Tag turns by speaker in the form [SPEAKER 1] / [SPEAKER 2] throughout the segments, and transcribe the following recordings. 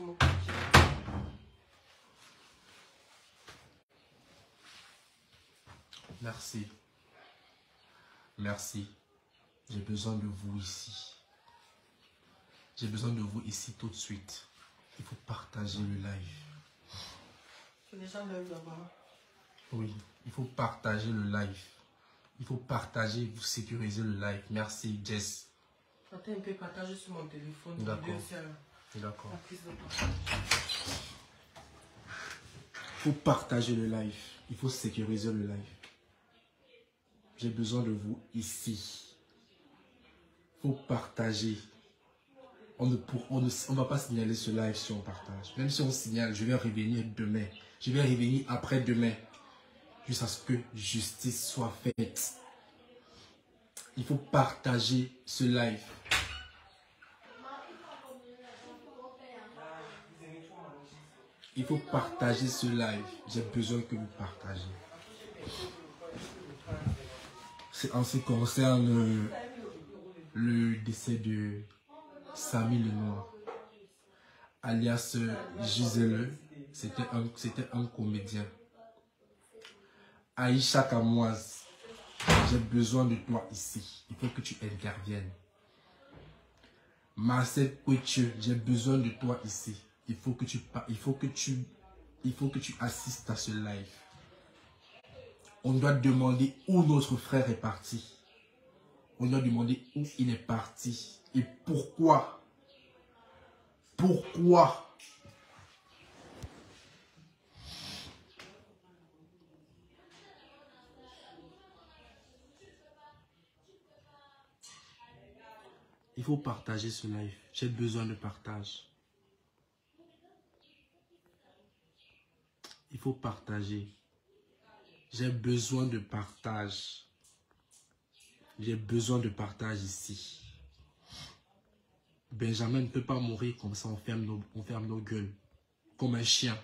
[SPEAKER 1] sur mon côté.
[SPEAKER 2] Merci. Merci. J'ai besoin de vous ici. J'ai besoin de vous ici tout de suite. Il faut partager le live.
[SPEAKER 1] C'est déjà l'heure là-bas.
[SPEAKER 2] Oui, il faut partager le live. Il faut partager, vous sécuriser le live. Merci, Jess.
[SPEAKER 1] Attends un peu, partager sur mon téléphone.
[SPEAKER 2] D'accord.
[SPEAKER 1] D'accord.
[SPEAKER 2] Il faut partager le live. Il faut sécuriser le live. J'ai besoin de vous ici. Il faut partager. On ne va pas signaler ce live si on partage. Même si on signale, je vais revenir demain. Je vais revenir après-demain. Jusqu'à ce que justice soit faite. Il faut partager ce live. Il faut partager ce live. J'ai besoin que vous partagez. C'est en ce qui concerne le décès de Samy Lenoir, alias Gisèle. C'était un comédien. Aïcha Kamoise, j'ai besoin de toi ici. Il faut que tu interviennes. Marcel Couetieux, j'ai besoin de toi ici. Il faut que tu assistes à ce live. On doit demander où notre frère est parti. On doit demander où il est parti. Et pourquoi. Pourquoi. Il faut partager ce live. J'ai besoin de partage. Il faut partager. J'ai besoin de partage. J'ai besoin de partage ici. Benjamin ne peut pas mourir comme ça, on ferme nos gueules. Comme un chien.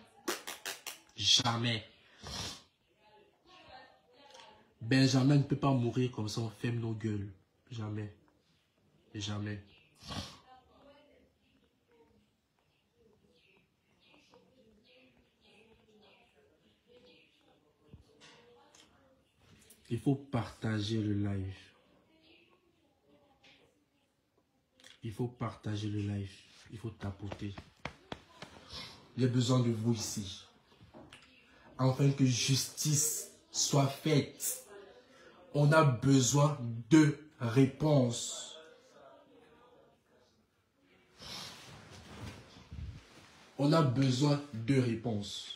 [SPEAKER 2] Jamais. Benjamin ne peut pas mourir comme ça, on ferme nos gueules. Jamais. Jamais. Il faut partager le live. Il faut partager le live. Il faut tapoter. J'ai besoin de vous ici. Afin que justice soit faite. On a besoin de réponses. On a besoin de réponses.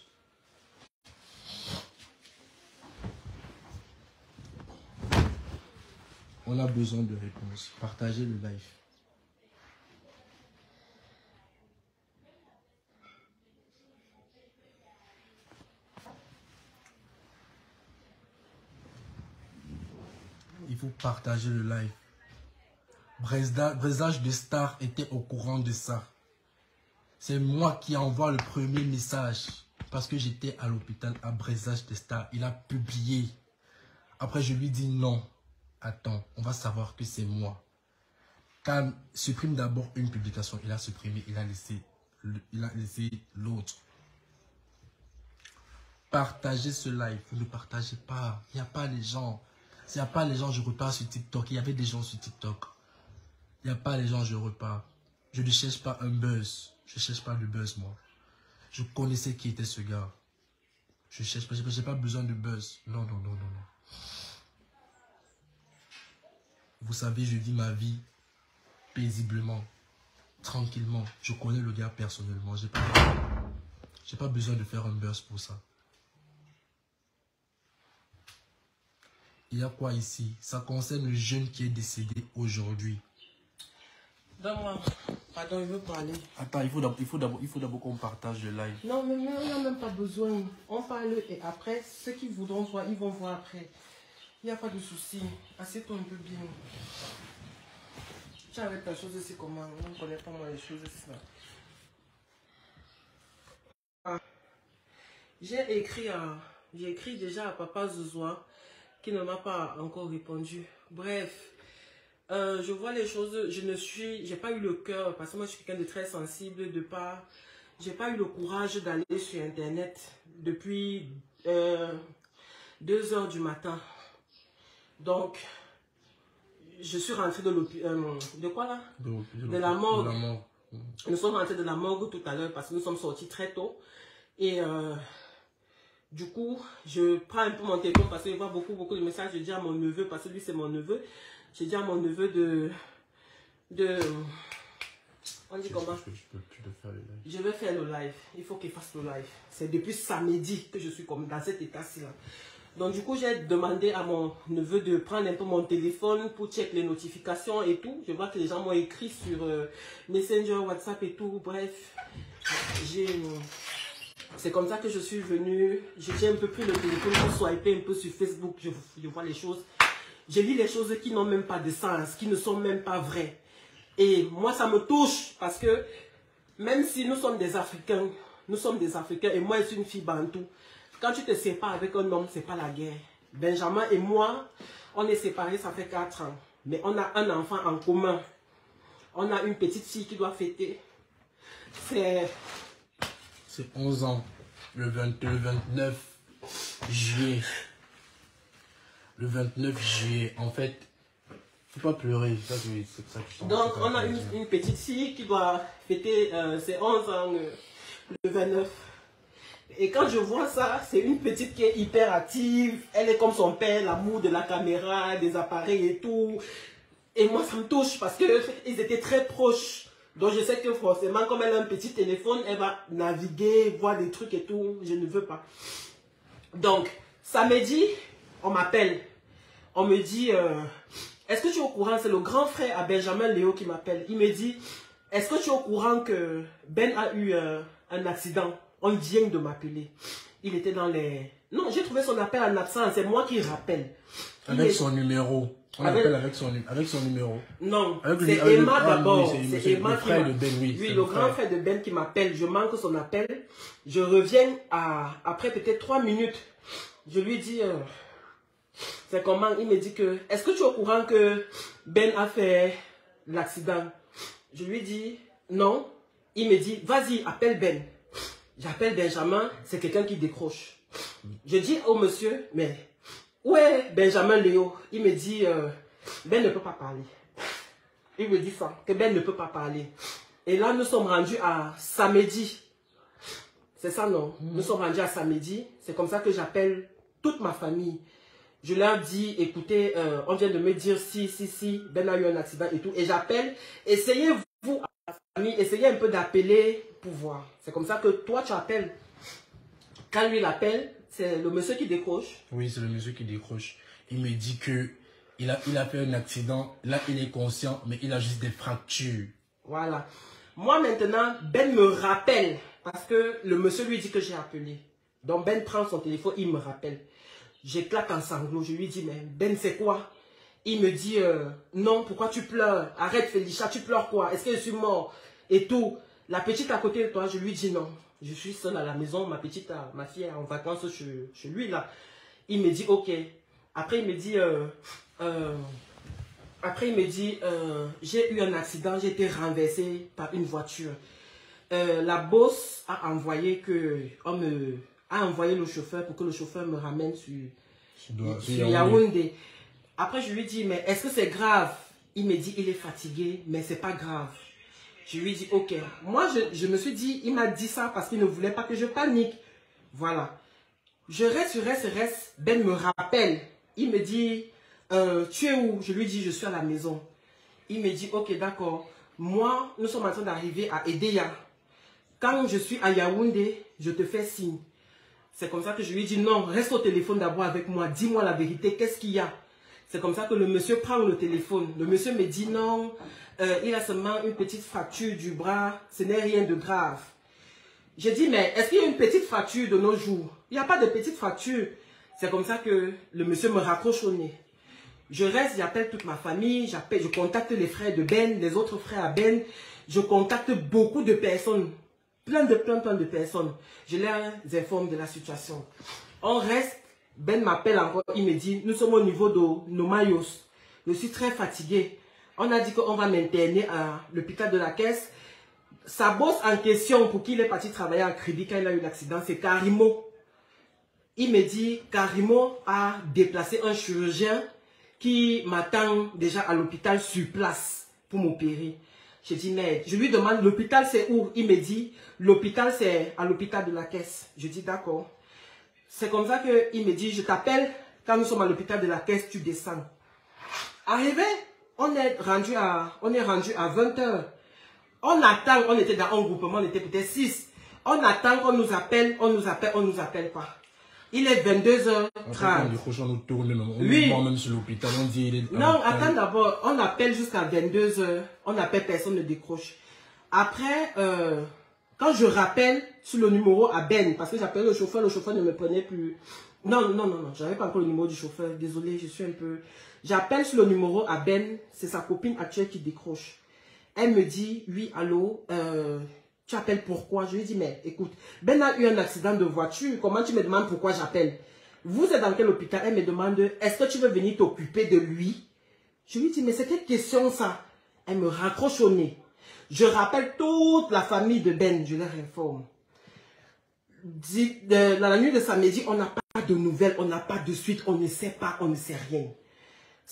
[SPEAKER 2] On a besoin de réponses. Partagez le live. Il faut partager le live. Présage de Star était au courant de ça. C'est moi qui envoie le premier message. Parce que j'étais à l'hôpital à Présage de Star. Il a publié. Après, je lui dis non. Attends, on va savoir que c'est moi. Quand supprime d'abord une publication, il a supprimé, il a laissé l'autre. Partagez ce live. Vous ne partagez pas. Il n'y a pas les gens. S'il n'y a pas les gens, je repars sur TikTok. Il y avait des gens sur TikTok. Il n'y a pas les gens, je repars. Je ne cherche pas un buzz. Je ne cherche pas le buzz, moi. Je connaissais qui était ce gars. Je cherche pas. Je n'ai pas besoin de buzz. Non, non, non, non, non. Vous savez, je vis ma vie paisiblement, tranquillement. Je connais le gars personnellement. J'ai pas besoin de faire un buzz pour ça. Il y a quoi ici? Ça concerne le jeune qui est décédé aujourd'hui.
[SPEAKER 1] Donne-moi. Pardon, il veut parler.
[SPEAKER 2] Attends, il faut d'abord qu'on partage le live.
[SPEAKER 1] Non, mais on n'a même pas besoin. On parle et après, ceux qui voudront voir, ils vont voir après. Il n'y a pas de souci. Assieds-toi un peu bien. Tu arrêtes ta chose ici comment? On ne connaît pas moi les choses ici. Ah. J'ai écrit déjà à Papa Zouzoua qui ne m'a pas encore répondu. Bref, je vois les choses, j'ai pas eu le cœur parce que moi je suis quelqu'un de très sensible de pas, j'ai pas eu le courage d'aller sur Internet depuis 2 heures du matin. Donc, je suis rentrée de l'hôpital. De quoi là? De la morgue. Nous sommes rentrés de la morgue tout à l'heure parce que nous sommes sortis très tôt. Et du coup, je prends un peu mon téléphone parce que je vois beaucoup de messages. Je dis à mon neveu, parce que lui c'est mon neveu. J'ai dit à mon neveu on dit comment? Je vais faire le live. Il faut qu'il fasse le live. C'est depuis samedi que je suis comme dans cet état-ci là. Donc du coup, j'ai demandé à mon neveu de prendre un peu mon téléphone pour checker les notifications et tout. Je vois que les gens m'ont écrit sur Messenger, WhatsApp et tout. Bref, c'est comme ça que je suis venue. J'ai un peu pris le téléphone pour swiper un peu sur Facebook. Je vois les choses. Je lis les choses qui n'ont même pas de sens, qui ne sont même pas vraies. Et moi, ça me touche parce que même si nous sommes des Africains et moi, je suis une fille bantou. Quand tu te sépares avec un homme, c'est pas la guerre. Benjamin et moi, on est séparés, ça fait 4 ans. Mais on a un enfant en commun. On a une petite fille qui doit fêter. C'est
[SPEAKER 2] 11 ans. Le 29 juillet. Le 29 juillet. En fait, faut pas pleurer. C'est ça que
[SPEAKER 1] donc, on a une petite fille qui doit fêter ses 11 ans le 29. Et quand je vois ça, c'est une petite qui est hyper active. Elle est comme son père, l'amour de la caméra, des appareils et tout. Et moi, ça me touche parce qu'ils étaient très proches. Donc, je sais que forcément, comme elle a un petit téléphone, elle va naviguer, voir des trucs et tout. Je ne veux pas. Donc, samedi, on m'appelle. On me dit, est-ce que tu es au courant? C'est le grand frère à Benjamin Léo qui m'appelle. Il me dit, est-ce que tu es au courant que Ben a eu un accident? On vient de m'appeler. Il était dans les... Non, j'ai trouvé son appel en absence. C'est moi qui rappelle.
[SPEAKER 2] Avec son numéro. On appelle avec son numéro.
[SPEAKER 1] Non, c'est Emma d'abord.
[SPEAKER 2] C'est Emma, le frère de Ben, oui.
[SPEAKER 1] Oui, le grand frère de Ben qui m'appelle. Je manque son appel. Je reviens après peut-être 3 minutes. Je lui dis... c'est comment? Il me dit que... Est-ce que tu es au courant que Ben a fait l'accident? Je lui dis... Non. Il me dit... Vas-y, appelle Ben. J'appelle Benjamin, c'est quelqu'un qui décroche. Je dis au monsieur, mais où est Benjamin Léo? Il me dit, Ben ne peut pas parler. Il me dit ça, que Ben ne peut pas parler. Et là, nous sommes rendus à samedi. C'est ça, non? Nous sommes rendus à samedi. C'est comme ça que j'appelle toute ma famille. Je leur dis, écoutez, on vient de me dire si, Ben a eu un accident et tout. Et j'appelle, essayez-vous, à la famille, essayez un peu d'appeler pour voir. C'est comme ça que toi, tu appelles. Quand lui l'appelle, c'est le monsieur qui décroche. Oui, c'est le monsieur qui décroche. Il me dit que il a fait un accident. Là, il est conscient, mais il a juste des fractures. Voilà. Moi, maintenant, Ben me rappelle. Parce que le monsieur lui dit que j'ai appelé. Donc, Ben prend son téléphone, il me rappelle. J'éclate en sanglots. Je lui dis, mais Ben, c'est quoi? Il me dit, non, pourquoi tu pleures? Arrête, Félicia, tu pleures quoi? Est-ce que je suis mort? Et tout. La petite à côté de toi, je lui dis non. Je suis seule à la maison, ma fille est en vacances chez lui là. Il me dit ok. Après il me dit, j'ai eu un accident, j'ai été renversé par une voiture. La boss a envoyé le chauffeur pour que le chauffeur me ramène sur Yaoundé. Après je lui dis mais est-ce que c'est grave? Il me dit il est fatigué mais c'est pas grave. Je lui dis, ok. Moi, je me suis dit, il m'a dit ça parce qu'il ne voulait pas que je panique. Voilà. Je reste. Ben me rappelle. Il me dit, tu es où? Je lui dis, je suis à la maison. Il me dit, ok, d'accord. Moi, nous sommes en train d'arriver à Edea. Quand je suis à Yaoundé, je te fais signe. C'est comme ça que je lui dis, non, reste au téléphone d'abord avec moi. Dis-moi la vérité, qu'est-ce qu'il y a? C'est comme ça que le monsieur prend le téléphone. Le monsieur me dit, non... il a seulement une petite fracture du bras, ce n'est rien de grave. J'ai dit, mais est-ce qu'il y a une petite fracture de nos jours? Il n'y a pas de petite fracture. C'est comme ça que le monsieur me raccroche au nez. Je reste, j'appelle toute ma famille, je contacte les frères de Ben, les autres frères à Ben. Je contacte beaucoup de personnes, plein de personnes. Je les informe de la situation. On reste, Ben m'appelle encore, il me dit, nous sommes au niveau de Nomayos. Je suis très fatigué. On a dit qu'on va m'interner à l'hôpital de la Caisse. sa boss en question, pour qui il est parti travailler à crédit quand il a eu l'accident, c'est Karimo. Il me dit, Karimo a déplacé un chirurgien qui m'attend déjà à l'hôpital sur place pour m'opérer. Je dis, merde. Je lui demande, l'hôpital c'est où? Il me dit, l'hôpital c'est à l'hôpital de la Caisse. Je dis, d'accord. C'est comme ça qu'il me dit, je t'appelle, quand nous sommes à l'hôpital de la Caisse, tu descends. Arrivé, on est rendu à 20 h. On attend, on était dans un groupement, on était peut-être 6. On attend qu'on nous appelle, on nous appelle pas. Il est 22h30.
[SPEAKER 2] Oui. Même sur l'hôpital, on dit il est...
[SPEAKER 1] Non, attends d'abord, on appelle jusqu'à 22h, on appelle, personne ne décroche. Après, quand je rappelle sur le numéro à Ben, parce que j'appelle le chauffeur ne me prenait plus. Non, j'avais pas encore le numéro du chauffeur, désolé, je suis un peu... J'appelle sur le numéro à Ben, c'est sa copine actuelle qui décroche. Elle me dit, oui, allô, tu appelles pourquoi? Je lui dis, mais écoute, Ben a eu un accident de voiture, comment tu me demandes pourquoi j'appelle? Vous êtes dans quel hôpital? Elle me demande, est-ce que tu veux venir t'occuper de lui? Je lui dis, mais c'est quelle question ça? Elle me raccroche au nez. Je rappelle toute la famille de Ben, je leur informe. Dans la nuit de samedi, on n'a pas de nouvelles, on n'a pas de suite, on ne sait pas, on ne sait rien.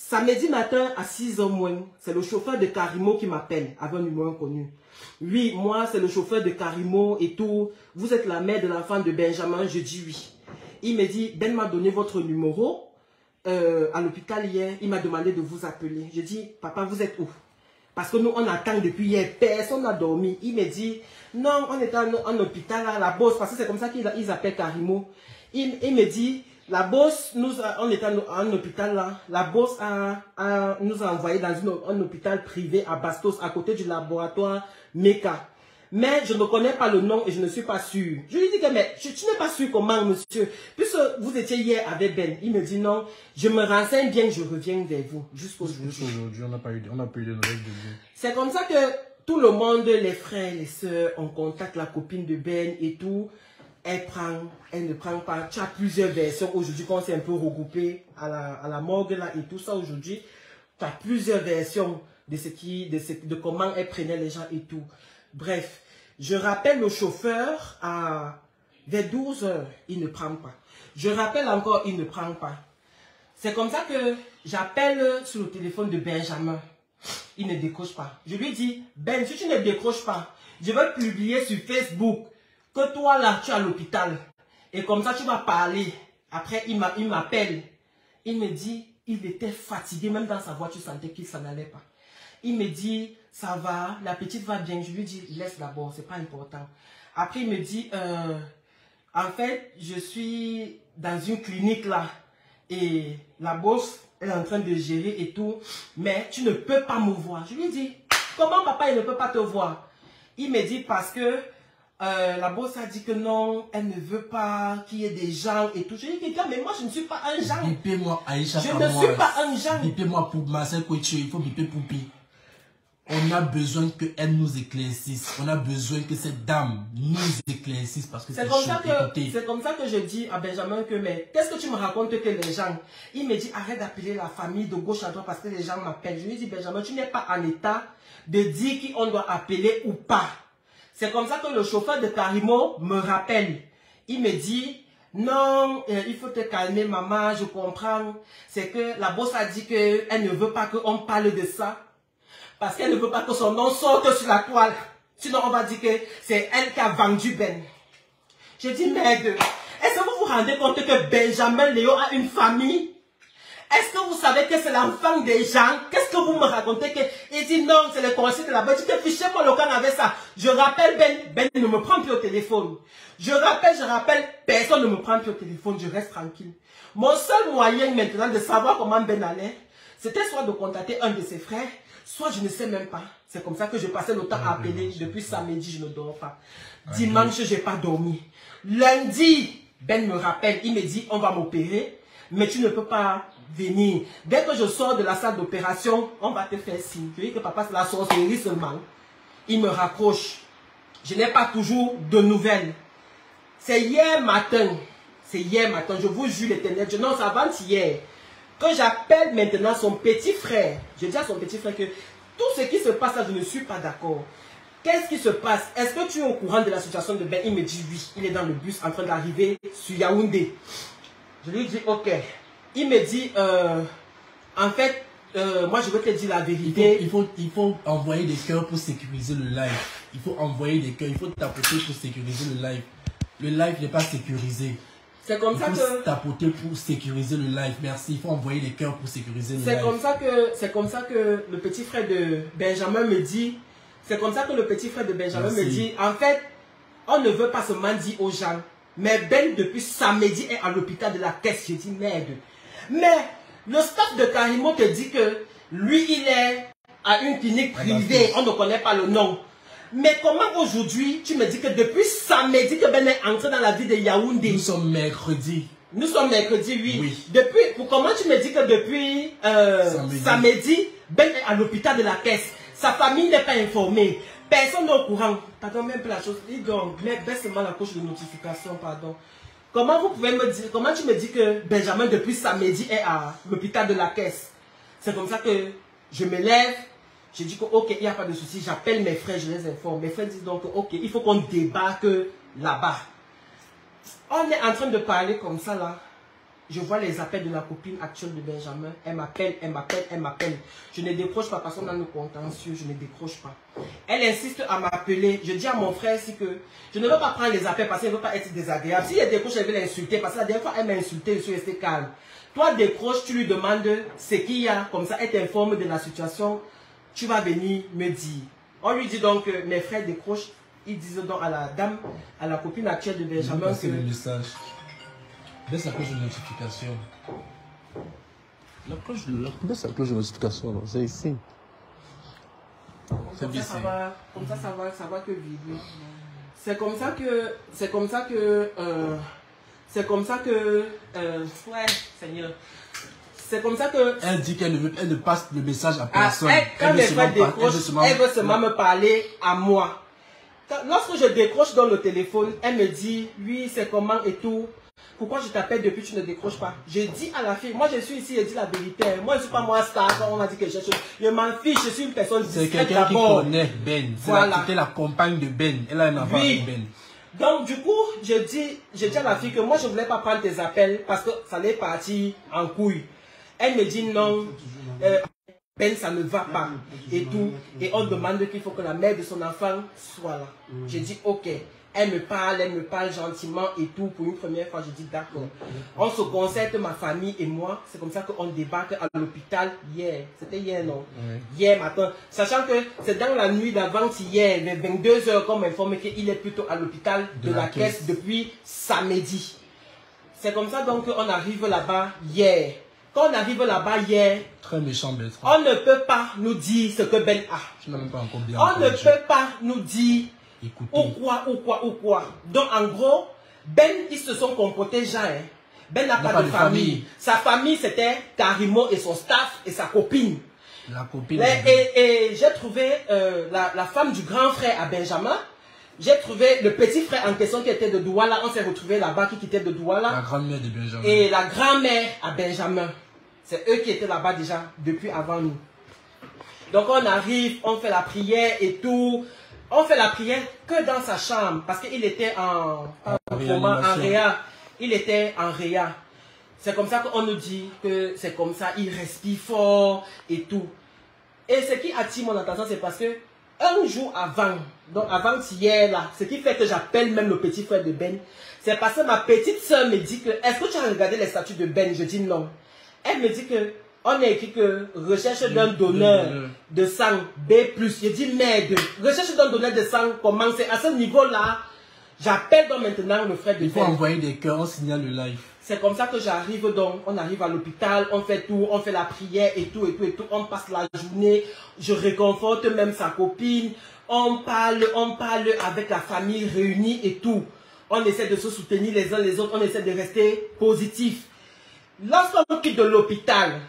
[SPEAKER 1] Samedi matin à 6h moins, c'est le chauffeur de Karimo qui m'appelle avec un numéro inconnu. Oui, moi c'est le chauffeur de Karimo et tout. Vous êtes la mère de l'enfant de Benjamin, je dis oui. Il me dit, Ben m'a donné votre numéro à l'hôpital hier, il m'a demandé de vous appeler. Je dis, papa vous êtes où? Parce que nous on attend depuis hier, personne n'a dormi. Il me dit, non on est en hôpital à la bosse, parce que c'est comme ça qu'ils appellent Karimo. Il me dit, la bosse, on était en hôpital là, la bosse nous a envoyé dans un hôpital privé à Bastos, à côté du laboratoire Meka. Mais je ne connais pas le nom et je ne suis pas sûr. Je lui dis que, mais tu n'es pas sûr comment, monsieur? Puisque vous étiez hier avec Ben, il me dit non, je me renseigne bien, je reviens vers vous. Jusqu'aujourd'hui,
[SPEAKER 2] on n'a pas eu de nouvelles de lui.
[SPEAKER 1] C'est comme ça que tout le monde, les frères, les sœurs, on contacte la copine de Ben et tout. Elle ne prend pas. Tu as plusieurs versions aujourd'hui quand on s'est un peu regroupé à la morgue là et tout ça aujourd'hui. Tu as plusieurs versions de comment elle prenait les gens et tout. Bref, je rappelle le chauffeur vers 12h, il ne prend pas. Je rappelle encore, il ne prend pas. C'est comme ça que j'appelle sur le téléphone de Benjamin. Il ne décroche pas. Je lui dis, Ben, si tu ne décroches pas, je vais publier sur Facebook que toi là, tu es à l'hôpital. Et comme ça, tu vas parler. Après, il m'appelle. Il me dit, il était fatigué. Même dans sa voix, tu sentais qu'il s'en allait pas. Il me dit, ça va, la petite va bien. Je lui dis, laisse d'abord, c'est pas important. Après, il me dit, en fait, je suis dans une clinique là. Et la bosse, elle est en train de gérer et tout. Mais tu ne peux pas me voir. Je lui dis, comment papa, il ne peut pas te voir? Il me dit, parce que la bosse a dit que non, elle ne veut pas qu'il y ait des gens et tout. Je lui dis, mais moi je ne suis pas un genre.
[SPEAKER 2] Bipez-moi, Aïcha.
[SPEAKER 1] Je ne suis pas un genre.
[SPEAKER 2] Bipez-moi pour Marcel Kouetche, il faut biper Poupi. On a besoin qu'elle nous éclaircisse. On a besoin que cette dame nous éclaircisse parce que c'est
[SPEAKER 1] comme ça que je dis à Benjamin que, mais qu'est-ce que tu me racontes que les gens? Il me dit, arrête d'appeler la famille de gauche à droite parce que les gens m'appellent. Je lui dis, Benjamin, tu n'es pas en état de dire qui on doit appeler ou pas. C'est comme ça que le chauffeur de Karimo me rappelle. Il me dit, non, il faut te calmer maman, je comprends. C'est que la bosse a dit qu'elle ne veut pas qu'on parle de ça. Parce qu'elle ne veut pas que son nom sorte sur la toile. Sinon, on va dire que c'est elle qui a vendu Ben. Je dis, merde, est-ce que vous vous rendez compte que Benjamin Léo a une famille? Est-ce que vous savez que c'est l'enfant des gens? Qu'est-ce que vous me racontez? Il dit non, c'est le conseil de la boîte. Je dis que fichez-moi le camp avec ça. Je rappelle Ben ne me prend plus au téléphone. Je rappelle, personne ne me prend plus au téléphone. Je reste tranquille. Mon seul moyen maintenant de savoir comment Ben allait, c'était soit de contacter un de ses frères, soit je ne sais même pas. C'est comme ça que je passais le temps à appeler. Depuis samedi, je ne dors pas. Dimanche, je n'ai pas dormi. Lundi, Ben me rappelle. Il me dit, on va m'opérer. Mais tu ne peux pas venir. Dès que je sors de la salle d'opération, on va te faire signe. Tu dis que papa, c'est la sorcellerie seulement. Il me raccroche. Je n'ai pas toujours de nouvelles. C'est hier matin. Je vous jure l'éternel. Je n'ose avant-hier. Que j'appelle maintenant son petit frère. Je dis à son petit frère que tout ce qui se passe là, je ne suis pas d'accord. qu'est-ce qui se passe? Est-ce que tu es au courant de la situation de Ben? Il me dit oui, il est dans le bus en train d'arriver sur Yaoundé. Je lui dis ok. Il me dit, en fait, moi je veux te dire la vérité.
[SPEAKER 2] Il faut envoyer des cœurs pour sécuriser le live. Il faut envoyer des cœurs, il faut tapoter pour sécuriser le live. Le live n'est pas sécurisé.
[SPEAKER 1] C'est comme ça que...
[SPEAKER 2] Il faut tapoter pour sécuriser le live. Merci, il faut envoyer des cœurs pour sécuriser le live.
[SPEAKER 1] C'est comme ça que le petit frère de Benjamin me dit, me dit, en fait, on ne veut pas seulement dire aux gens, mais Ben depuis samedi est à l'hôpital de la Caisse. J'ai dit merde. Mais le staff de Karimo te dit que lui il est à une clinique privée, on ne connaît pas le nom. Mais comment aujourd'hui tu me dis que depuis samedi que Ben est entré dans la ville de Yaoundé?
[SPEAKER 2] Nous sommes mercredi.
[SPEAKER 1] Nous sommes mercredi, oui. Comment tu me dis que depuis samedi, Ben est à l'hôpital de la Caisse? Sa famille n'est pas informée. Personne n'est au courant. Pardon, même pas la chose. Dis donc, baisse seulement la couche de notification, pardon. Comment vous pouvez me dire, comment tu me dis que Benjamin depuis samedi est à l'hôpital de la Caisse? C'est comme ça que je me lève. Je dis que ok, il n'y a pas de souci. J'appelle mes frères, je les informe. Mes frères disent donc ok, il faut qu'on débarque là-bas. On est en train de parler comme ça là. Je vois les appels de la copine actuelle de Benjamin. Elle m'appelle, elle m'appelle, elle m'appelle. Je ne décroche pas parce qu'on a le contentieux. Je ne décroche pas. Elle insiste à m'appeler. Je dis à mon frère aussi que je ne veux pas prendre les appels parce qu'elle ne veut pas être désagréable. Si elle décroche, elle veut l'insulter parce que la dernière fois, elle m'a insulté. Je suis resté calme. Toi, décroche, tu lui demandes ce qu'il y a. Comme ça, elle t'informe de la situation. Tu vas venir me dire. On lui dit donc que mes frères décrochent. Ils disent donc à la dame, à la copine actuelle de Benjamin que...
[SPEAKER 2] le message. Baisse la cloche de notification. Baisse la cloche de notification, c'est ici.
[SPEAKER 1] Comme ça va que vibrer. C'est comme ça que, ouais, Seigneur. C'est comme ça que...
[SPEAKER 2] Elle dit qu'elle ne passe le message à personne.
[SPEAKER 1] Quand mes frères décrochent, elle veut seulement me parler à moi. Lorsque je décroche dans le téléphone, elle me dit, oui, c'est comment et tout. Pourquoi je t'appelle depuis tu ne décroches pas? Je dis à la fille, moi je suis ici, je dis la vérité. Moi je ne suis pas moi star, on a dit que je m'en fiche, je suis une personne discrète.
[SPEAKER 2] C'est quelqu'un qui connaît Ben. C'était la compagne de Ben. Elle a un enfant avec Ben.
[SPEAKER 1] Donc du coup, je dis à la fille que moi je ne voulais pas prendre tes appels parce que ça allait partir en couille. Elle me dit non, Ben ça ne va pas et tout. Et on demande qu'il faut que la mère de son enfant soit là. Je dis ok. Elle me parle gentiment et tout. Pour une première fois, je dis d'accord. On se concerte, ma famille et moi. C'est comme ça qu'on débarque à l'hôpital hier. C'était hier, non? Hier matin. Sachant que c'est dans la nuit d'avant-hier, vers 22 h, qu'on m'informe qu'il est plutôt à l'hôpital de la Caisse depuis samedi. C'est comme ça donc qu'on arrive là-bas hier. Quand on arrive là-bas hier,
[SPEAKER 2] très méchant,
[SPEAKER 1] on ne peut pas nous dire ce que Ben a.
[SPEAKER 2] Je n'ai même pas encore bien
[SPEAKER 1] on ne peut pas nous dire
[SPEAKER 2] écoutez.
[SPEAKER 1] Ou quoi. Donc en gros, Ben, ils se sont comportés genre. Ben n'a pas de famille. Sa famille, c'était Karimo et son staff et sa copine.
[SPEAKER 2] La copine.
[SPEAKER 1] Et j'ai trouvé la femme du grand frère à Benjamin. J'ai trouvé le petit frère en question qui était de Douala. On s'est retrouvé là-bas, qui quittait de Douala.
[SPEAKER 2] La grand-mère de Benjamin.
[SPEAKER 1] Et la grand-mère à Benjamin. C'est eux qui étaient là-bas déjà depuis avant nous. Donc on arrive, on fait la prière et tout. On fait la prière que dans sa chambre. Parce qu'il était en réa. Il était en réa. C'est comme ça qu'on nous dit que c'est comme ça, il respire fort et tout. Et ce qui attire mon attention, c'est parce que un jour avant, donc avant-hier là, ce qui fait que j'appelle même le petit frère de Ben, c'est parce que ma petite soeur me dit que, est-ce que tu as regardé les statuts de Ben? Je dis non. Elle me dit que, on a écrit que recherche d'un donneur de sang B+. Je dis merde, recherche d'un donneur de sang, comment c'est à ce niveau-là? J'appelle donc maintenant le frère de Ben.
[SPEAKER 2] Il faut envoyer des cœurs, on signale le live.
[SPEAKER 1] C'est comme ça que j'arrive donc, on arrive à l'hôpital, on fait tout, on fait la prière et tout, on passe la journée, je réconforte même sa copine, on parle avec la famille réunie et tout. On essaie de se soutenir les uns les autres, on essaie de rester positif. Lorsqu'on quitte de l'hôpital,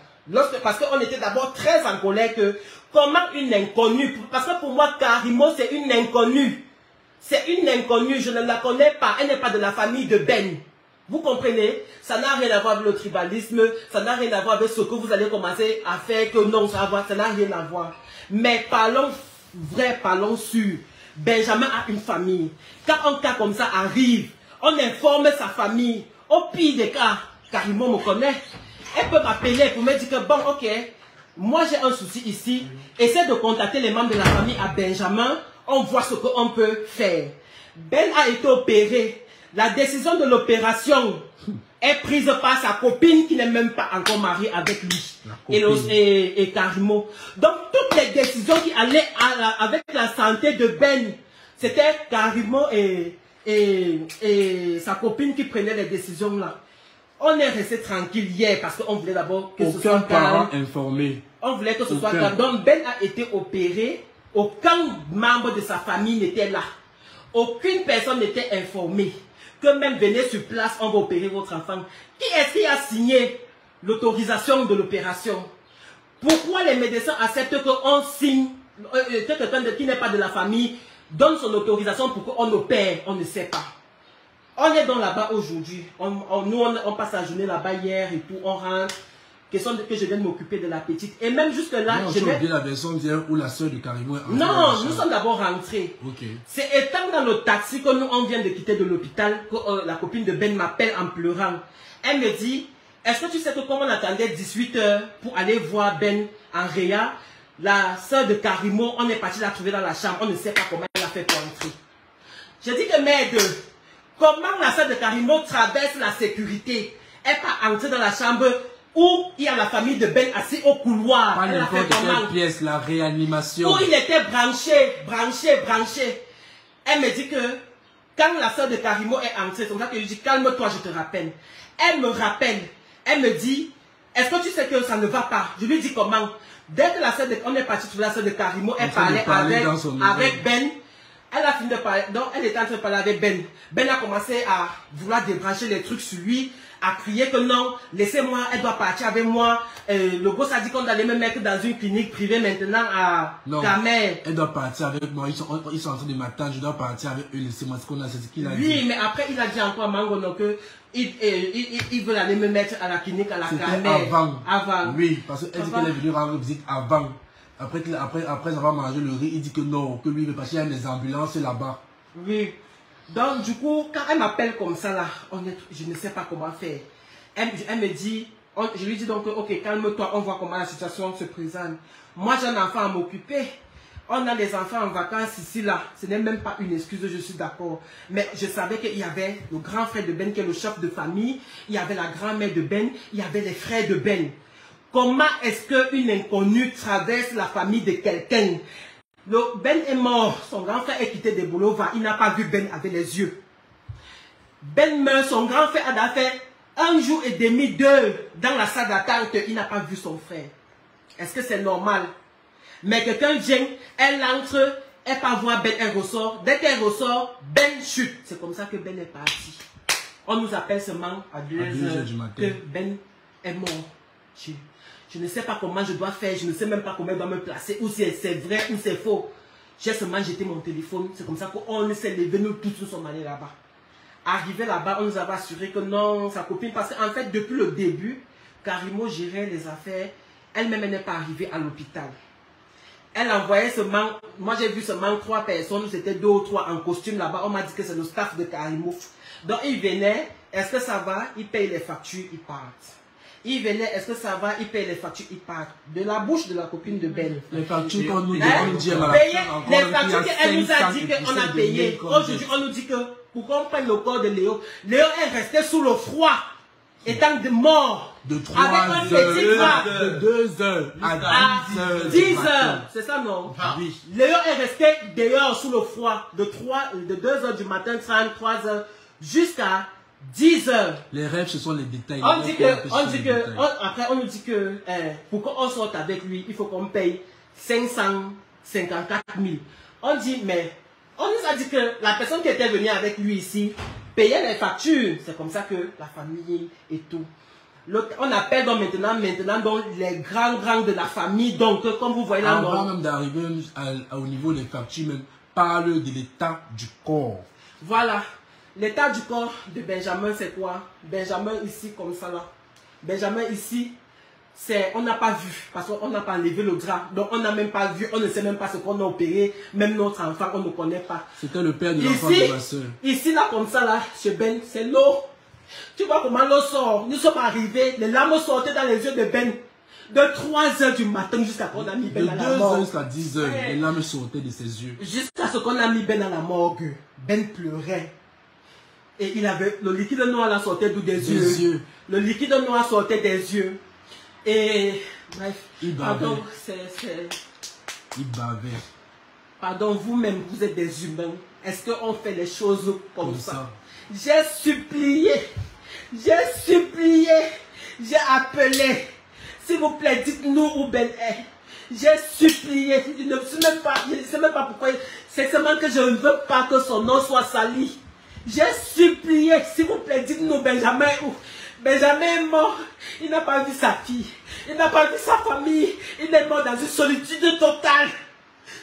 [SPEAKER 1] parce qu'on était d'abord très en colère que, comment une inconnue, parce que pour moi, Karimo, c'est une inconnue. C'est une inconnue, je ne la connais pas, elle n'est pas de la famille de Ben. Vous comprenez? Ça n'a rien à voir avec le tribalisme, ça n'a rien à voir avec ce que vous allez commencer à faire, que non, ça n'a rien à voir. Mais parlons vrai, parlons sûr. Benjamin a une famille. Quand un cas comme ça arrive, on informe sa famille. Au pire des cas, Karimo me connaît. Elle peut m'appeler pour me dire que bon, ok, moi j'ai un souci ici. Essaie de contacter les membres de la famille à Benjamin. On voit ce qu'on peut faire. Ben a été opéré. La décision de l'opération est prise par sa copine qui n'est même pas encore mariée avec lui. Et Karimo. Donc toutes les décisions qui allaient avec la santé de Ben, c'était Karimo et sa copine qui prenaient les décisions là. On est resté tranquille hier parce qu'on voulait d'abord que ce soit
[SPEAKER 2] parent informé.
[SPEAKER 1] On voulait que ce soit calme. Donc Ben a été opéré. Aucun membre de sa famille n'était là. Aucune personne n'était informée. Que même venez sur place, on va opérer votre enfant. Qui est-ce qui a signé l'autorisation de l'opération? Pourquoi les médecins acceptent qu'on signe, que quelqu'un qui n'est pas de la famille donne son autorisation pour qu'on opère? On ne sait pas. On est donc là-bas aujourd'hui. Nous, on passe la journée là-bas hier et tout. On rentre. Question que je vienne m'occuper de la petite. Et même jusque là,
[SPEAKER 2] je vais bien la version d'hier où la soeur de Karimo est
[SPEAKER 1] non, nous sommes d'abord rentrés.
[SPEAKER 2] Okay.
[SPEAKER 1] C'est étant dans le taxi que nous, on vient de quitter de l'hôpital que la copine de Ben m'appelle en pleurant. Elle me dit, est-ce que tu sais que comme on attendait 18 h pour aller voir Ben en Réa, la soeur de Karimo, on est parti la trouver dans la chambre. On ne sait pas comment elle a fait pour entrer. Je dis que merde, comment la soeur de Karimo traverse la sécurité? Elle pas entrer dans la chambre où il y a la famille de Ben assis au couloir.
[SPEAKER 2] Pas n'importe quelle pièce, la réanimation.
[SPEAKER 1] Où il était branché. Elle me dit que quand la soeur de Karimo est entrée, c'est comme ça que je dis calme-toi, je te rappelle. Elle me rappelle, elle me dit, est-ce que tu sais que ça ne va pas? Je lui dis comment? Dès que la soeur de, on est parti trouver la soeur de Karimo, elle parlait avec Ben. Elle a fini de parler, donc elle était en train de parler avec Ben. Ben a commencé à vouloir débrancher les trucs sur lui, à crier que non, laissez-moi, elle doit partir avec moi. Le gosse a dit qu'on allait me mettre dans une clinique privée maintenant à Camer.
[SPEAKER 2] Elle doit partir avec moi, ils sont en train de m'attendre, je dois partir avec eux, laissez-moi ce qu'on a, c'est ce qu'il a dit.
[SPEAKER 1] Oui, mais après il a dit encore à Mangono que il veut aller me mettre à la clinique à la Camer.
[SPEAKER 2] Avant. Oui, parce qu'elle dit qu'elle est venue rendre visite avant. Après avoir mangé le riz, il dit que non, que lui veut passer, il y a des ambulances là-bas.
[SPEAKER 1] Oui. Donc du coup, quand elle m'appelle comme ça là, je ne sais pas comment faire. Elle me dit, je lui dis donc, ok, calme-toi, on voit comment la situation se présente. Moi j'ai un enfant à m'occuper. On a des enfants en vacances ici là. Ce n'est même pas une excuse, je suis d'accord. Mais je savais qu'il y avait le grand frère de Ben qui est le chef de famille. Il y avait la grand-mère de Ben. Il y avait les frères de Ben. Comment est-ce qu'une inconnue traverse la famille de quelqu'un? Ben est mort, son grand frère est quitté des boulevards, il n'a pas vu Ben avec les yeux. Ben meurt, son grand frère a fait 1 jour et demi, 2 dans la salle d'attente, il n'a pas vu son frère. Est-ce que c'est normal? Mais quelqu'un vient, elle entre, elle part voir Ben, elle ressort. Dès qu'elle ressort, Ben chute. C'est comme ça que Ben est parti. On nous appelle seulement à 2 h du matin que Ben est mort. Je ne sais pas comment je dois faire, je ne sais même pas comment je dois me placer, ou si c'est vrai ou c'est faux. J'ai seulement jeté mon téléphone, c'est comme ça qu'on s'est levé, nous tous nous sommes allés là-bas. Arrivé là-bas, on nous avait assuré que non, sa copine, parce qu'en fait, depuis le début, Karimo gérait les affaires, elle-même n'est pas arrivée à l'hôpital. Elle envoyait seulement, moi j'ai vu seulement 3 personnes, c'était 2 ou 3 en costume là-bas, on m'a dit que c'est le staff de Karimo. Donc ils venaient, est-ce que ça va? Ils payent les factures, ils partent. Il venait, est-ce que ça va? Il paye les factures, il part. De la bouche de la copine de Ben.
[SPEAKER 2] Les factures qu'on nous dit,
[SPEAKER 1] les factures qu'elle nous a dit qu'on a payées. Aujourd'hui, on nous dit que pour qu'on prenne le corps de Léo, Léo est resté sous le froid, étant mort.
[SPEAKER 2] De 3 heures, de 2 heures à 10
[SPEAKER 1] heures. C'est ça, non?
[SPEAKER 2] Oui.
[SPEAKER 1] Léo est resté dehors sous le froid de 2 heures du matin, 33 heures, jusqu'à 10 heures.
[SPEAKER 2] Les rêves, ce sont les détails.
[SPEAKER 1] Après, on nous dit que pour qu'on sorte avec lui, il faut qu'on paye 554 000. On dit, mais on nous a dit que la personne qui était venue avec lui ici payait les factures. C'est comme ça que la famille et tout. On appelle donc maintenant donc les grands de la famille. Donc, comme vous voyez là,
[SPEAKER 2] avant même d'arriver au niveau des factures, même, parle de l'état du corps.
[SPEAKER 1] Voilà. L'état du corps de Benjamin, c'est quoi? Benjamin ici, comme ça là. Benjamin ici, on n'a pas vu, parce qu'on n'a pas enlevé le drap, donc on n'a même pas vu, on ne sait même pas ce qu'on a opéré, même notre enfant, on ne connaît pas.
[SPEAKER 2] C'était le père de l'enfant de ma soeur.
[SPEAKER 1] Ici, là, comme ça, là, chez Ben, c'est l'eau. Tu vois comment l'eau sort. Nous sommes arrivés, les larmes sortaient dans les yeux de Ben. De 3 h du matin jusqu'à ce qu'on a mis Ben à la morgue.
[SPEAKER 2] De 2 h jusqu'à 10 h, les larmes sortaient de ses yeux.
[SPEAKER 1] Jusqu'à ce qu'on a mis Ben à la morgue. Ben pleurait. Et il avait, le liquide noir là sortait d'où des yeux. Le liquide noir sortait des yeux. Et bref, pardon,
[SPEAKER 2] il bavait.
[SPEAKER 1] Pardon, vous-même, vous êtes des humains. Est-ce qu'on fait les choses comme ça? J'ai supplié, j'ai appelé. S'il vous plaît, dites-nous où Ben est. J'ai supplié, je ne sais même pas pourquoi. C'est seulement que je ne veux pas que son nom soit sali. J'ai supplié, s'il vous plaît, dites-nous Benjamin où. Benjamin est mort, il n'a pas vu sa fille, il n'a pas vu sa famille, il est mort dans une solitude totale.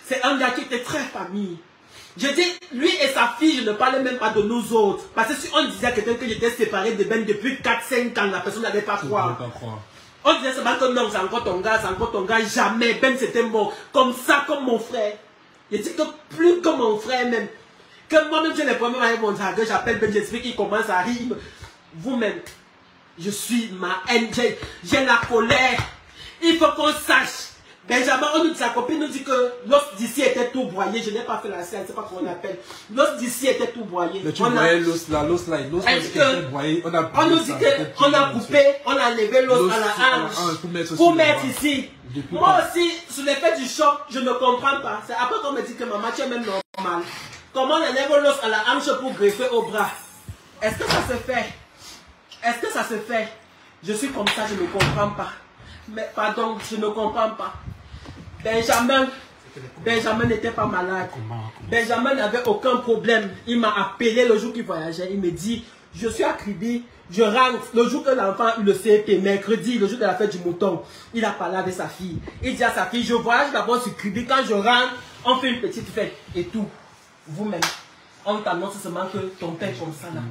[SPEAKER 1] C'est un gars qui était très famille. Je dis, lui et sa fille, je ne parlais même pas de nous autres. Parce que si on disait à quelqu'un que j'étais séparé de Ben depuis 4-5 ans, la personne n'allait pas croire. On disait seulement que non, c'est encore ton gars, jamais. Ben c'était mort, comme ça, comme mon frère. Je dis que plus que mon frère même. Que moi-même j'ai les problèmes avec mon dragueur, j'appelle Ben, j'explique, il commence à rire. Vous-même, je suis ma haine, j'ai la colère. Il faut qu'on sache. Benjamin, on nous dit, sa copine nous dit que l'os d'ici était tout broyé. Je n'ai pas fait la scène, je ne sais pas comment on appelle. L'os d'ici était tout broyé.
[SPEAKER 2] Mais tu voyais l'os là, l'os était broyé. On
[SPEAKER 1] nous dit qu'on a coupé, on a enlevé l'os à la hanche pour mettre ici. Moi aussi, sur l'effet du choc, je ne comprends pas. C'est après qu'on me dit que maman, tu es même normal. Comment on enlève l'os à la hanche pour greffer au bras? Est-ce que ça se fait? Est-ce que ça se fait? Je suis comme ça, je ne comprends pas. Mais pardon, je ne comprends pas. Benjamin n'était pas malade. Benjamin n'avait aucun problème. Il m'a appelé le jour qu'il voyageait. Il me dit, je suis à Kribi, je rentre. Le jour que l'enfant a eu le CP, mercredi, le jour de la fête du mouton, il a parlé avec sa fille. Il dit à sa fille, je voyage d'abord sur Kribi. Quand je rentre, on fait une petite fête et tout. Vous-même, on t'annonce seulement que ton père est comme ça là.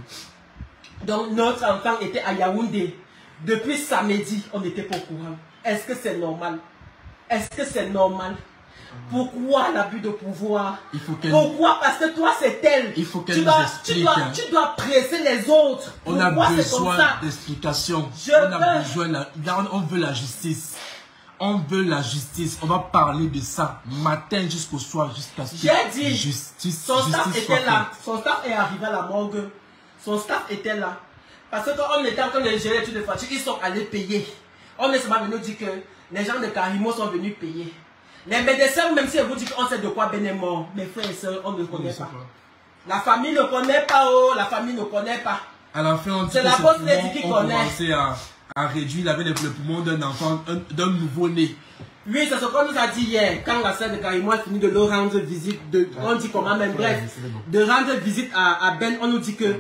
[SPEAKER 1] Donc notre enfant était à Yaoundé. Depuis samedi, on n'était pas au courant. Est-ce que c'est normal? Est-ce que c'est normal? Pourquoi l'abus de pouvoir? Pourquoi? Parce que toi c'est elle.
[SPEAKER 2] Il faut qu'elle nous explique.
[SPEAKER 1] Tu dois presser les autres.
[SPEAKER 2] On a besoin d'explications. On veut la justice. On veut la justice. On va parler de ça matin jusqu'au soir, jusqu'à ce que
[SPEAKER 1] j'ai dit,
[SPEAKER 2] justice.
[SPEAKER 1] Son staff était là. Son staff est arrivé à la morgue. Son staff était là. Parce que quand on était en train de gérer l'étude de facture, ils sont allés payer. On est seulement venu dire que les gens de Carimo sont venus payer. Les médecins, même si ils vous disent qu'on sait de quoi Ben est mort, mes frères et sœurs, on ne connaît pas. La famille ne connaît pas, oh, la famille ne connaît pas.
[SPEAKER 2] À la fin, on dit
[SPEAKER 1] c'est la poste qui connaît.
[SPEAKER 2] Commencé à réduire, il avait le poumon d'un enfant, d'un nouveau-né.
[SPEAKER 1] Oui, c'est ce qu'on nous a dit hier, quand la sœur de Carimo a fini de leur rendre visite, on dit comment même, bref, de rendre visite à Ben, on nous dit que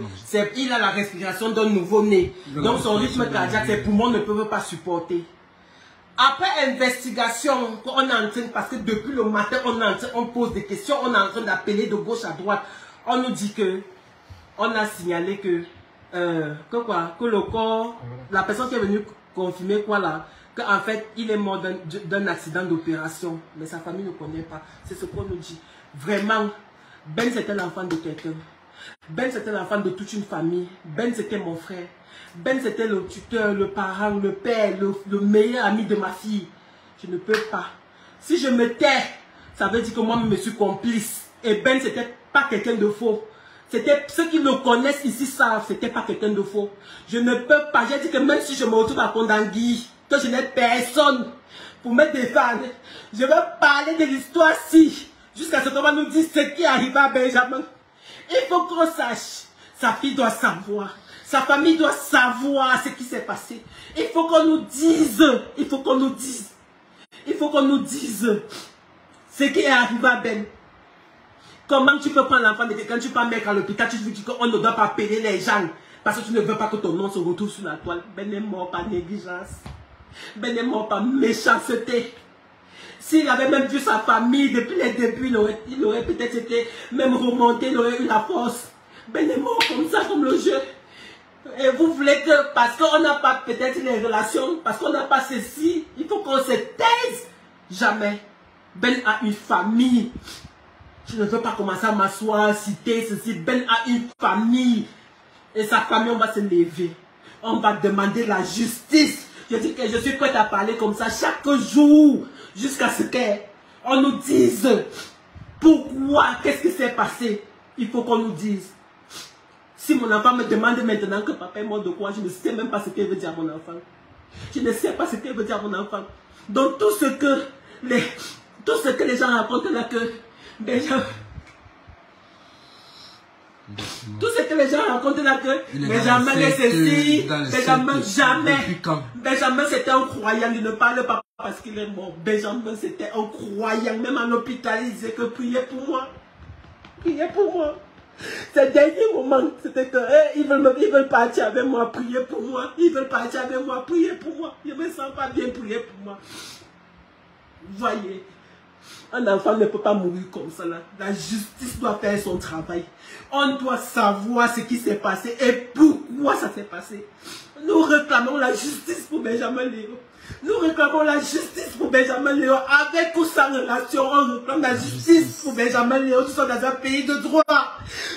[SPEAKER 1] il a la respiration d'un nouveau-né. Donc son rythme cardiaque, ses poumons ne peuvent pas supporter. Après investigation, on est en train, parce que depuis le matin, on pose des questions, on est en train d'appeler de gauche à droite. On nous dit que, on a signalé que le corps, la personne qui est venue confirmer quoi là, qu'en fait, il est mort d'un accident d'opération. Mais sa famille ne connaît pas. C'est ce qu'on nous dit. Vraiment, Ben c'était l'enfant de quelqu'un. Ben c'était l'enfant de toute une famille. Ben c'était mon frère. Ben c'était le tuteur, le parent, le père, le meilleur ami de ma fille. Je ne peux pas. Si je me tais, ça veut dire que moi je suis complice. Et Ben c'était pas quelqu'un de faux. C'était ceux qui le connaissent ici savent, c'était pas quelqu'un de faux. Je ne peux pas. J'ai dit que même si je me retrouve à Kondangui, que je n'ai personne pour me défendre, je veux parler de l'histoire-ci, jusqu'à ce qu'on va nous dire ce qui arrive à Benjamin. Il faut qu'on sache. Sa fille doit savoir. Sa famille doit savoir ce qui s'est passé. Il faut qu'on nous dise. Il faut qu'on nous dise. Il faut qu'on nous dise ce qui est arrivé à Ben. Comment tu peux prendre l'enfant de quelqu'un, tu peux mettre à l'hôpital, tu dis qu'on ne doit pas payer les gens parce que tu ne veux pas que ton nom se retrouve sur la toile. Ben est mort par négligence. Ben est mort par méchanceté. S'il avait même vu sa famille depuis les débuts, il aurait peut-être été même remonté, il aurait eu la force. Ben est mort comme ça, comme le jeu. Et vous voulez que, parce qu'on n'a pas peut-être les relations, parce qu'on n'a pas ceci, il faut qu'on se taise. Jamais. Ben a une famille. Je ne veux pas commencer à m'asseoir, citer ceci. Ben a une famille. Et sa famille, on va se lever. On va demander la justice. Je dis que je suis prête à parler comme ça chaque jour. Jusqu'à ce qu'on nous dise pourquoi, qu'est-ce qui s'est passé. Il faut qu'on nous dise. Si mon enfant me demande maintenant que papa est mort de quoi, je ne sais même pas ce qu'elle veut dire à mon enfant. Je ne sais pas ce qu'elle veut dire à mon enfant. Donc tout ce que les gens racontent là que Benjamin... Tout ce que les gens racontent là que Benjamin est ceci, Benjamin jamais. Benjamin c'était un croyant, il ne parle pas parce qu'il est mort. Benjamin c'était un croyant, même en hôpital il disait que priez pour moi. Priez pour moi. Ces derniers moments, c'était que ils veulent partir avec moi, prier pour moi. Ils veulent partir avec moi, prier pour moi. Je ne me sens pas bien, prier pour moi. Voyez, un enfant ne peut pas mourir comme ça là. La justice doit faire son travail. On doit savoir ce qui s'est passé et pourquoi ça s'est passé. Nous réclamons la justice pour Benjamin Léo. Nous réclamons la justice pour Benjamin Léo. Avec ou sans relation, on réclame la justice pour Benjamin Léo. Nous sommes dans un pays de droit.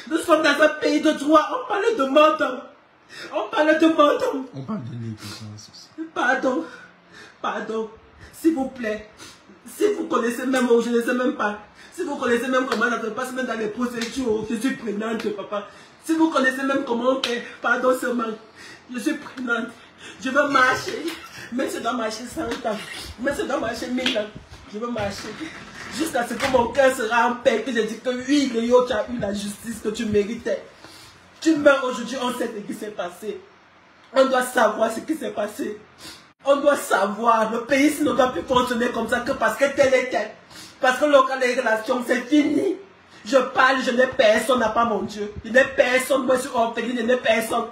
[SPEAKER 1] Nous sommes dans un pays de droit. On parle de menton. On parle de menton.
[SPEAKER 2] On parle de négligence aussi.
[SPEAKER 1] Pardon. Pardon. S'il vous plaît. Si vous connaissez même, je ne sais même pas. Si vous connaissez même comment ça se passe, même dans les procédures, je suis prenante, papa. Si vous connaissez même comment on fait, pardon seulement, je suis prenante. Je veux marcher. Mais je dois marcher 100 ans. Mais je dois marcher 1000 ans. Je veux marcher. Jusqu'à ce que mon cœur sera en paix. Que je dis que oui, Léo, tu as eu la justice que tu méritais. Tu meurs aujourd'hui, on sait ce qui s'est passé. On doit savoir ce qui s'est passé. On doit savoir. Le pays ne doit plus fonctionner comme ça que parce que tel est tel. Parce que local les relations, c'est fini. Je parle, je n'ai personne, n'a pas mon Dieu. Je n'ai personne, moi je suis orpheline, je n'ai personne.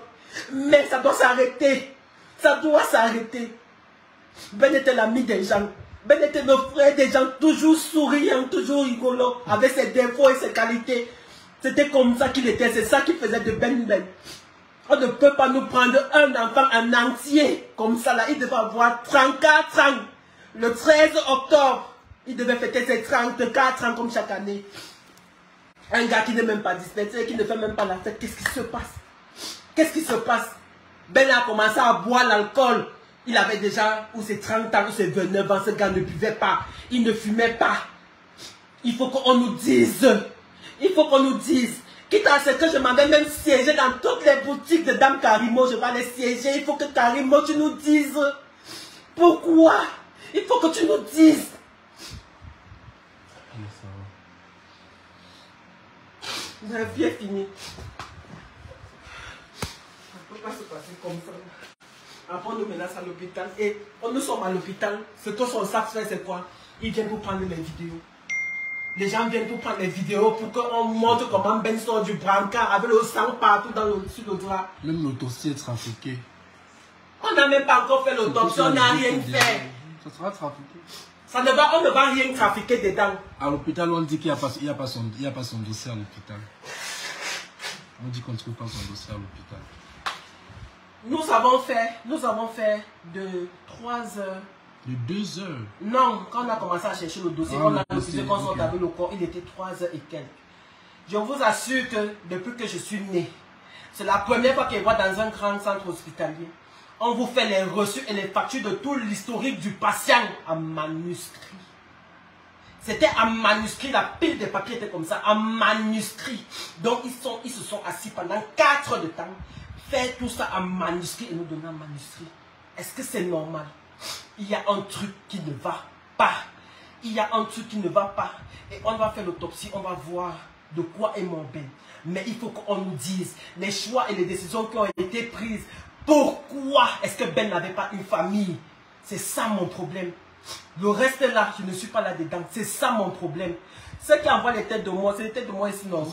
[SPEAKER 1] Mais ça doit s'arrêter. Ça doit s'arrêter. Ben était l'ami des gens. Ben était le frère des gens, toujours souriant, toujours rigolo, avec ses défauts et ses qualités. C'était comme ça qu'il était, c'est ça qui faisait de Ben Ben. On ne peut pas nous prendre un enfant en entier comme ça là. Il devait avoir 34 ans. Le 13 octobre, il devait fêter ses 34 ans comme chaque année. Un gars qui n'est même pas dispensé, qui ne fait même pas la fête. Qu'est-ce qui se passe? Qu'est-ce qui se passe? Ben a commencé à boire l'alcool. Il avait déjà ou ses 30 ans ou ses 29 ans. Ce gars ne buvait pas. Il ne fumait pas. Il faut qu'on nous dise. Il faut qu'on nous dise. Quitte à ce que je m'avais même siégé dans toutes les boutiques de Dame Karimo, je vais aller siéger. Il faut que Karimo, tu nous dises. Pourquoi? Il faut que tu nous dises. La vie est finie. Ça ne peut pas se passer comme ça. Après, on nous menace à l'hôpital. Et nous sommes à l'hôpital. Ce que son sac fait, c'est quoi? Ils viennent pour prendre les vidéos. Les gens viennent pour prendre les vidéos pour qu'on montre comment Ben sort du brancard avec le sang partout sur le drap.
[SPEAKER 2] Même le dossier est trafiqué.
[SPEAKER 1] On n'a même pas encore fait l'autopsie, on n'a rien fait.
[SPEAKER 2] Ça sera trafiqué.
[SPEAKER 1] On ne va rien trafiquer dedans.
[SPEAKER 2] À l'hôpital, on dit qu'il n'y a pas son dossier à l'hôpital. On dit qu'on ne trouve pas son dossier à l'hôpital.
[SPEAKER 1] Nous avons fait de 3 heures.
[SPEAKER 2] De 2 heures?
[SPEAKER 1] Non, quand on a commencé à chercher le dossier, on a refusé qu'on sorte avec le corps, il était 3 heures et quelques. Je vous assure que depuis que je suis né, c'est la première fois qu'on voit dans un grand centre hospitalier. On vous fait les reçus et les factures de tout l'historique du patient en manuscrit. C'était en manuscrit, la pile de papier était comme ça, en manuscrit. Donc ils se sont assis pendant 4 heures de temps, faire tout ça en manuscrit et nous donner en manuscrit. Est-ce que c'est normal? Il y a un truc qui ne va pas. Il y a un truc qui ne va pas. Et on va faire l'autopsie, on va voir de quoi est mon Ben. Mais il faut qu'on nous dise les choix et les décisions qui ont été prises. Pourquoi est-ce que Ben n'avait pas une famille? C'est ça mon problème. Le reste là, je ne suis pas là-dedans. C'est ça mon problème. Ceux qui envoient les têtes de moi, c'est les têtes de moi ici, non.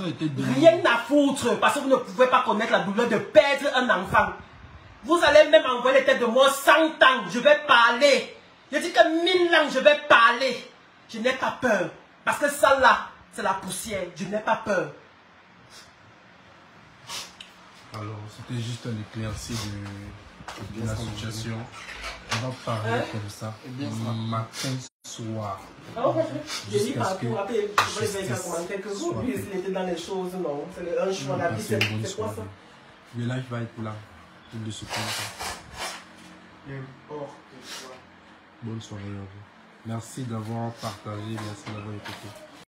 [SPEAKER 1] Rien à foutre. Parce que vous ne pouvez pas connaître la douleur de perdre un enfant. Vous allez même envoyer les têtes de moi 100 ans. Je vais parler. Je dis que 1000 ans, je vais parler. Je n'ai pas peur. Parce que ça là, c'est la poussière. Je n'ai pas peur.
[SPEAKER 2] Alors, c'était juste un éclairci de la situation. On va parler comme ça, matin, soir.
[SPEAKER 1] Je lis partout, après je vais faire comment quelques jours, lui il était dans les choses, non, c'est un choix, la vie c'est quoi ça?
[SPEAKER 2] Le live va être là, pour le secours. Bonne soirée à vous. Merci d'avoir partagé, merci d'avoir écouté.